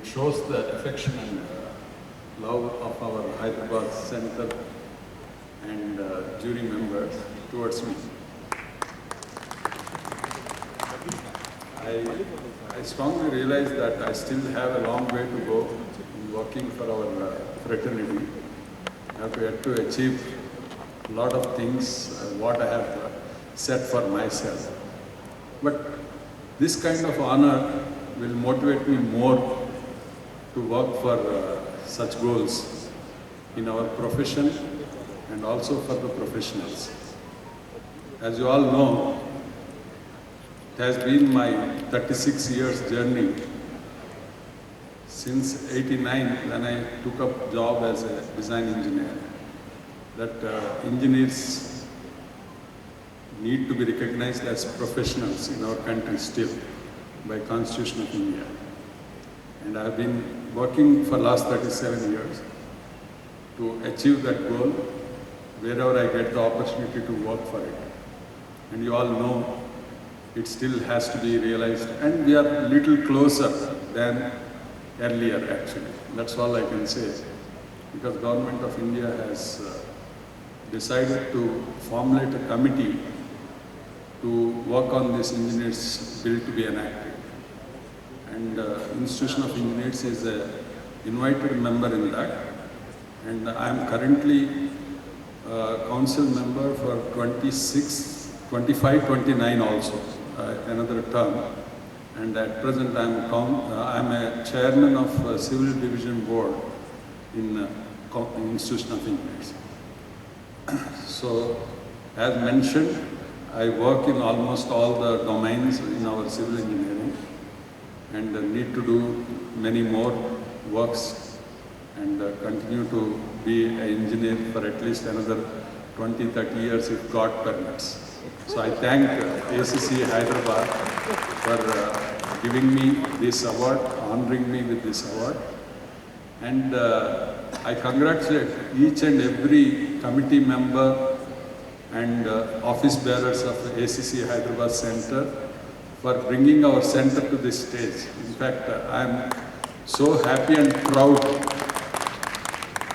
it shows the affection and love of our Hyderabad Center and jury members towards me. I strongly realize that I still have a long way to go in working for our fraternity. I have yet to achieve a lot of things, what I have set for myself. But this kind of honor will motivate me more to work for such goals in our profession and also for the professionals. As you all know, it has been my 36 years journey since '89 when I took up job as a design engineer, that engineers need to be recognized as professionals in our country still by Constitution of India. And I have been working for last 37 years to achieve that goal wherever I get the opportunity to work for it. And you all know it still has to be realized, and we are a little closer than earlier actually. That's all I can say, because Government of India has decided to formulate a committee to work on this engineers bill to be enacted. And Institution of Engineers is an invited member in that. And I am currently council member for 26, 25, 29 also, another term. And at present I am a chairman of Civil Division Board in Institution of Engineers. So, as mentioned, I work in almost all the domains in our civil engineering and need to do many more works and continue to be an engineer for at least another 20-30 years if God permits. So I thank ACCE Hyderabad for giving me this award, honoring me with this award. And I congratulate each and every committee member and office bearers of the ACCE Hyderabad Center for bringing our center to this stage. In fact, I am so happy and proud.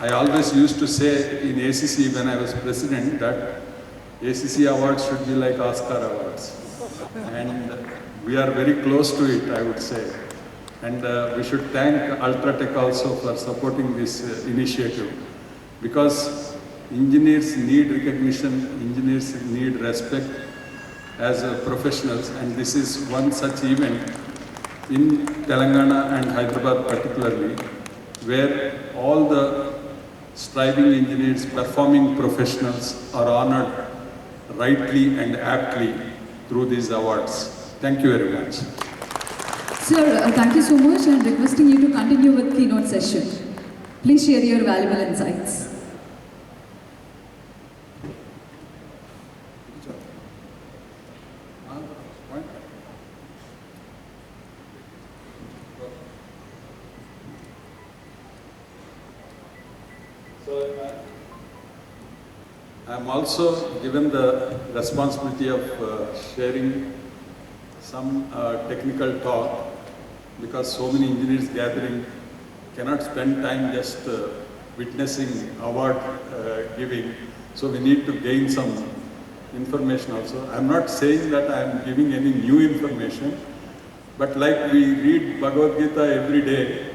I always used to say in ACCE when I was president that ACCE awards should be like Oscar awards. And we are very close to it, I would say. And we should thank UltraTech also for supporting this initiative, because engineers need recognition, engineers need respect as professionals, and this is one such event in Telangana and Hyderabad particularly, where all the striving engineers, performing professionals are honored rightly and aptly through these awards. Thank you very much. Sir, thank you so much, and requesting you to continue with keynote session. Please share your valuable insights. So, I am also given the responsibility of sharing some technical talk, because so many engineers gathering cannot spend time just witnessing award giving. So we need to gain some information also. I'm not saying that I'm giving any new information, but like we read Bhagavad Gita every day,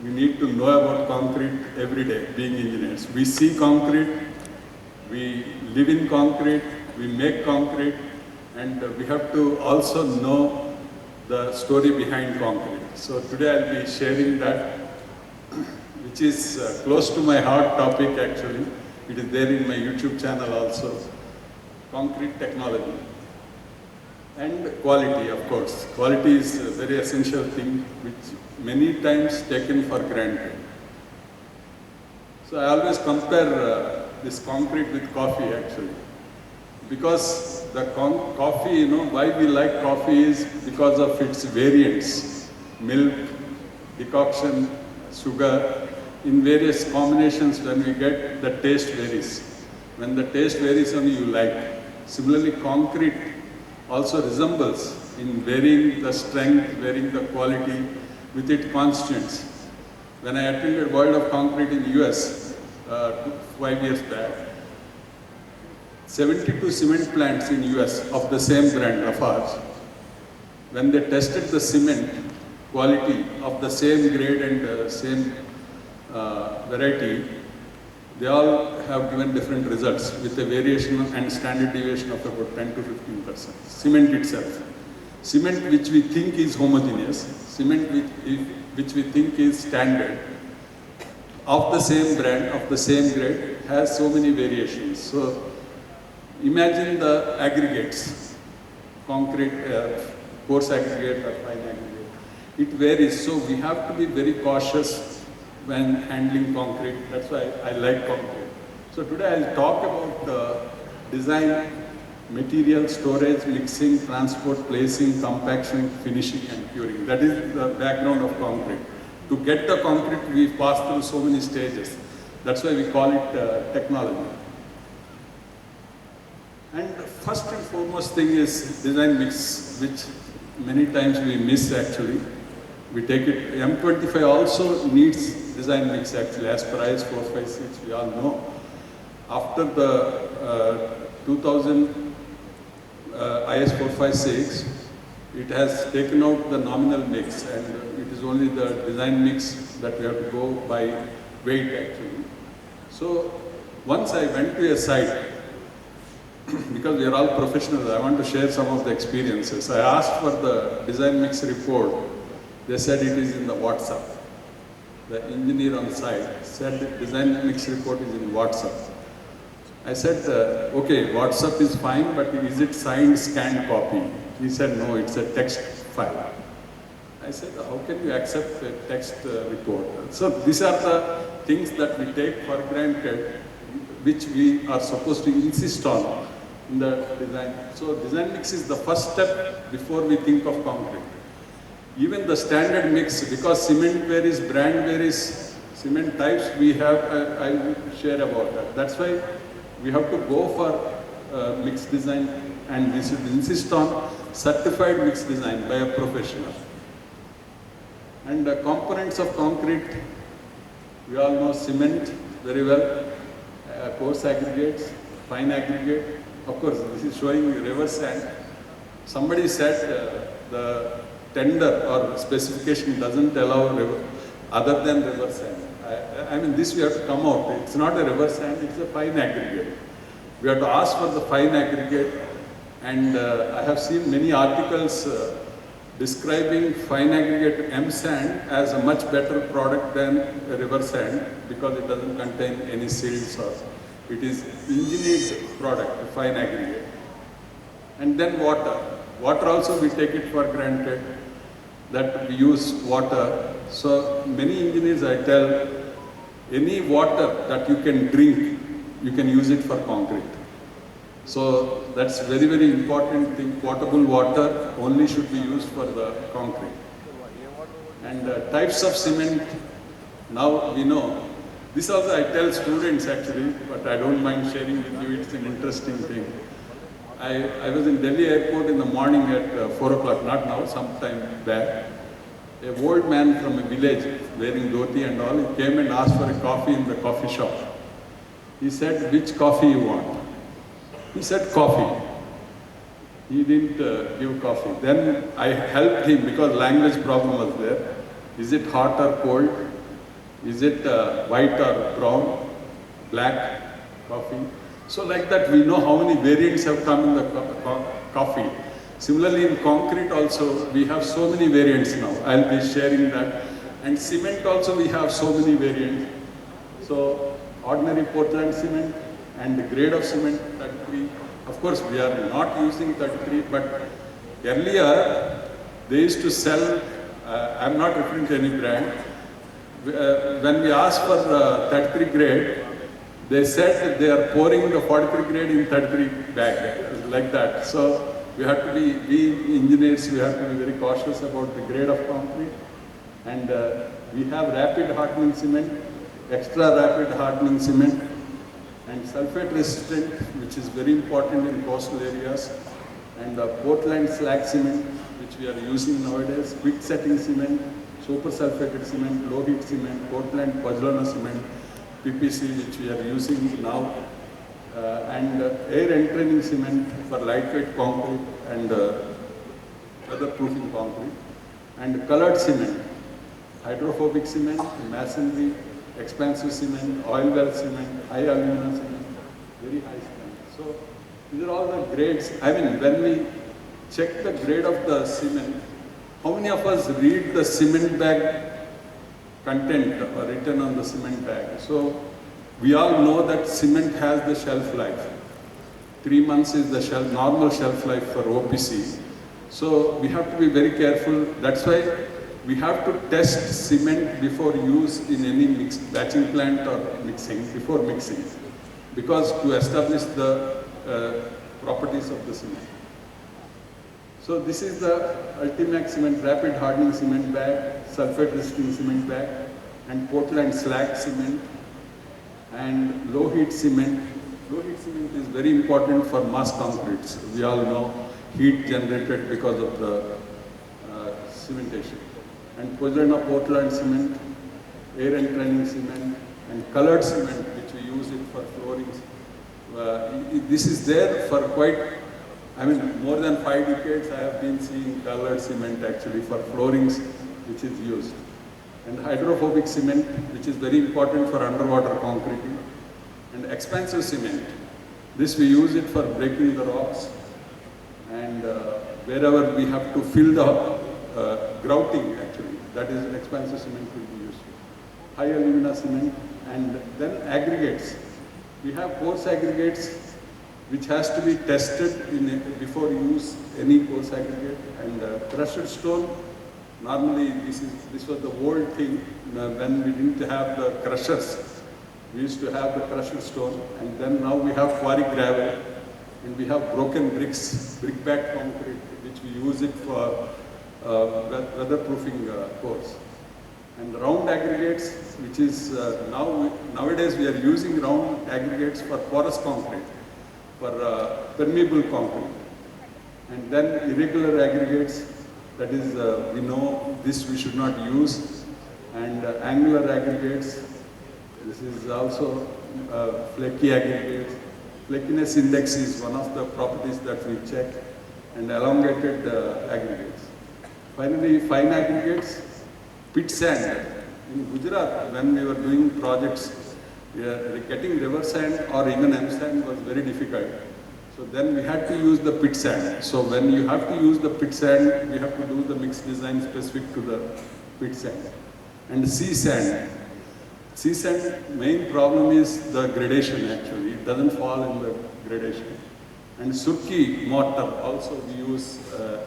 we need to know about concrete every day, being engineers. We see concrete, we live in concrete, we make concrete, and we have to also know the story behind concrete. So today I'll be sharing that, which is close to my heart topic actually. It is there in my YouTube channel also. Concrete technology. And quality, of course. Quality is a very essential thing which many times taken for granted. So I always compare this concrete with coffee actually. Because the coffee, why we like coffee is because of its variants. Milk, decoction, sugar, in various combinations when we get, the taste varies. When the taste varies only you like. Similarly, concrete also resembles in varying the strength, varying the quality, with its constituents. When I attended World of Concrete in US 5 years back, 72 cement plants in US of the same brand of ours, when they tested the cement quality of the same grade and same variety, they all have given different results with a variation and standard deviation of about 10 to 15%. Cement itself. Cement which we think is homogeneous, cement which we think is standard, of the same brand, of the same grade, has so many variations. So imagine the aggregates, concrete, coarse aggregate or fine aggregate. It varies, so we have to be very cautious when handling concrete. That's why I like concrete. So today I'll talk about design, material, storage, mixing, transport, placing, compaction, finishing and curing. That is the background of concrete. To get the concrete, we pass through so many stages. That's why we call it technology. And first and foremost thing is design mix, which many times we miss actually. We take it, M25 also needs design mix actually, as per IS 456, we all know. After the 2000 IS 456, it has taken out the nominal mix and it is only the design mix that we have to go by weight actually. So once I went to a site, because we are all professionals, I want to share some of the experiences. I asked for the design mix report. They said it is in the WhatsApp. The engineer on site said the design mix report is in WhatsApp. I said, okay, WhatsApp is fine, but is it signed, scanned copy? He said, no, it's a text file. I said, how can you accept a text report? So these are the things that we take for granted, which we are supposed to insist on in the design. So design mix is the first step before we think of concrete. Even the standard mix, because cement varies, brand varies, cement types we have, I will share about that. That's why we have to go for mix design and we should insist on certified mix design by a professional. And the components of concrete, we all know cement very well, coarse aggregates, fine aggregate. Of course, this is showing river sand. Somebody said the tender or specification doesn't allow river, other than river sand. I mean, this we have to come out. It's not a river sand, it's a fine aggregate. We have to ask for the fine aggregate, and I have seen many articles describing fine aggregate M sand as a much better product than a river sand because it doesn't contain any silts or it is engineered product, a fine aggregate. And then water. Water also we take it for granted that we use water. So many engineers I tell, any water that you can drink, you can use it for concrete. So that's very, very important thing. Potable water only should be used for the concrete. And types of cement, now we know. This also I tell students actually, but I don't mind sharing with you, it's an interesting thing. I was in Delhi airport in the morning at 4 o'clock, not now, sometime back. An old man from a village wearing dhoti and all, he came and asked for a coffee in the coffee shop. He said, which coffee you want? He said, coffee. He didn't give coffee. Then I helped him because language problem was there. Is it hot or cold? Is it white or brown? Black coffee? So like that, we know how many variants have come in the coffee. Similarly, in concrete also, we have so many variants now. I'll be sharing that. And cement also, we have so many variants. So, ordinary Portland cement and the grade of cement, 33. Of course, we are not using 33, but earlier, they used to sell, I'm not referring to any brand. When we asked for 33 grade, they said that they are pouring the 43 grade in 33 bag, like that. So we have to be, we engineers, we have to be very cautious about the grade of concrete. And we have rapid hardening cement, extra rapid hardening cement, and sulfate resistant, which is very important in coastal areas, and Portland slag cement, which we are using nowadays, quick setting cement, super sulfated cement, low heat cement, Portland pozzolana cement, PPC, which we are using now, and air entraining cement for lightweight concrete and weatherproofing concrete, and colored cement, hydrophobic cement, masonry, expansive cement, oil well cement, high alumina cement, very high cement. So these are all the grades. I mean, when we check the grade of the cement, how many of us read the cement bag content written on the cement bag? So we all know that cement has the shelf life. 3 months is the normal shelf life for OPC. So we have to be very careful. That's why we have to test cement before use in any batching plant or before mixing, because to establish the properties of the cement. So this is the Ultimax cement, rapid hardening cement bag, sulfate resisting cement bag, and Portland slag cement, and low heat cement. Low heat cement is very important for mass concretes. We all know heat generated because of the cementation. And Pozzolana Portland cement, air entraining cement, and colored cement, which we use it for floorings. This is there for quite, I mean, more than 5 decades I have been seeing colored cement actually for floorings, which is used. And hydrophobic cement, which is very important for underwater concreting. And expansive cement. This we use it for breaking the rocks. And wherever we have to fill the grouting actually, that is expansive cement will be used. High alumina cement, and then aggregates. We have coarse aggregates which has to be tested before use any coarse aggregate, and crushed stone. Normally this was the old thing when we didn't have the crushers. We used to have the crushed stone, and then now we have quarry gravel, and we have broken bricks, brick-backed concrete, which we use it for weatherproofing cores. And round aggregates, which is nowadays we are using round aggregates for porous concrete, for permeable concrete. And then irregular aggregates, that is, we know this we should not use. And angular aggregates, this is also flaky aggregates. Flakiness index is one of the properties that we check, and elongated aggregates. Finally, fine aggregates, pit sand. In Gujarat, when we were doing projects, getting river sand or even M sand was very difficult. So then we had to use the pit sand. So when you have to use the pit sand, we have to do the mix design specific to the pit sand. And sea sand. Sea sand, main problem is the gradation actually. It doesn't fall in the gradation. And Surki mortar also we use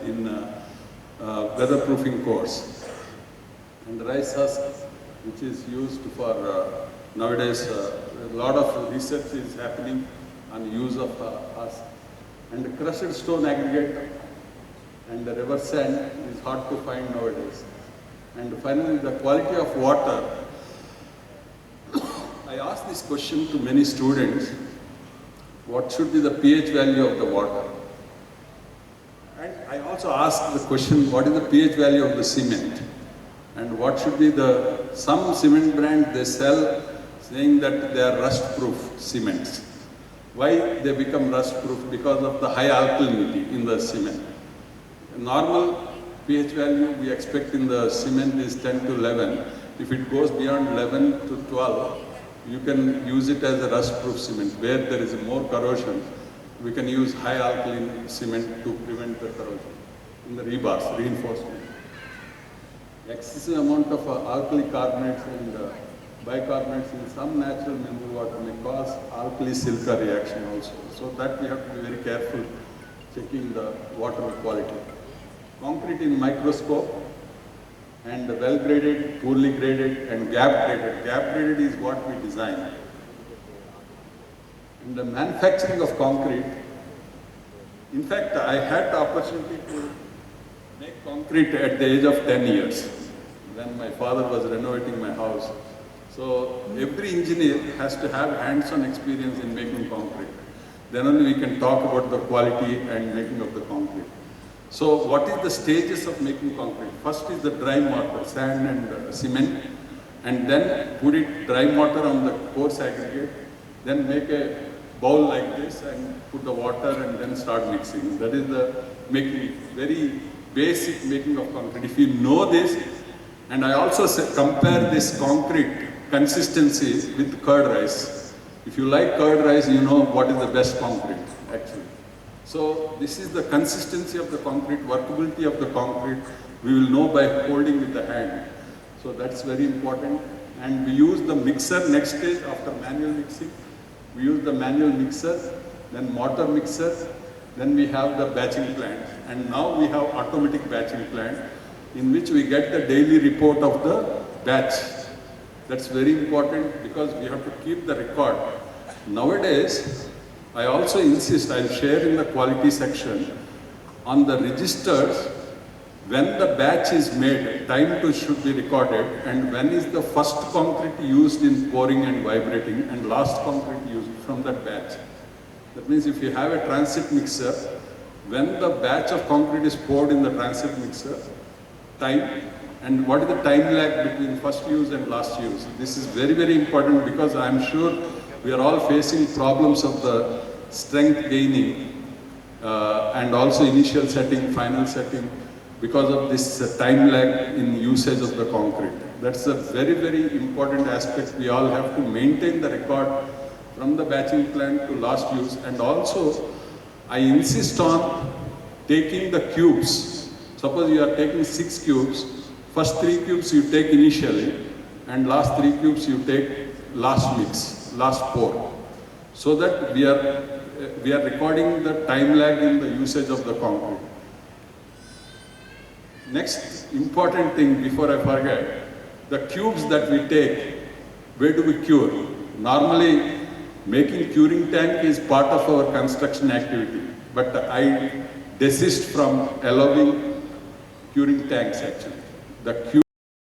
in weatherproofing cores. And rice husk, which is used for nowadays, a lot of research is happening on use of husk. And the crushed stone aggregate and the river sand is hard to find nowadays. And finally, the quality of water. I asked this question to many students, what should be the pH value of the water? And I also asked the question, what is the pH value of the cement? And what should be some cement brands they sell saying that they are rust-proof cements. Why they become rust-proof? Because of the high alkalinity in the cement. Normal pH value we expect in the cement is 10 to 11. If it goes beyond 11 to 12, you can use it as a rust-proof cement. Where there is more corrosion, we can use high alkaline cement to prevent the corrosion in the rebars, reinforcement. Excessive amount of alkali carbonates and bicarbonates in some natural mineral water may cause alkali-silica reaction also. So that we have to be very careful checking the water quality. Concrete in microscope, and well-graded, poorly graded, and gap-graded. Gap-graded is what we design. In the manufacturing of concrete, in fact, I had the opportunity to make concrete at the age of 10 years, when my father was renovating my house. So every engineer has to have hands-on experience in making concrete. Then only we can talk about the quality and making of the concrete. So what is the stages of making concrete? First is the dry mortar, sand and cement, and then put it dry mortar on the coarse aggregate, then make a bowl like this and put the water and then start mixing. That is the making, very basic making of concrete. If you know this, and I also compare this concrete consistency with curd rice. If you like curd rice, you know what is the best concrete actually. So this is the consistency of the concrete, workability of the concrete. We will know by holding with the hand. So that's very important. And we use the mixer next stage after manual mixing. We use the manual mixer, then mortar mixer, then we have the batching plant. And now we have automatic batching plant in which we get the daily report of the batch. That's very important because we have to keep the record. Nowadays, I also insist, I'll share in the quality section, on the registers, when the batch is made, time to should be recorded, and when is the first concrete used in pouring and vibrating, and last concrete used from that batch. That means if you have a transit mixer, when the batch of concrete is poured in the transit mixer, time, and what is the time lag between first use and last use. This is very, very important because I'm sure we are all facing problems of the strength gaining and also initial setting, final setting, because of this time lag in usage of the concrete. That's a very, very important aspect. We all have to maintain the record from the batching plant to last use. And also, I insist on taking the cubes. Suppose you are taking 6 cubes, first 3 cubes you take initially, and last 3 cubes you take last mix, last pour. So that we are recording the time lag in the usage of the concrete. Next important thing before I forget, the cubes that we take, where do we cure? Normally, making curing tank is part of our construction activity, but I desist from allowing curing tanks actually. The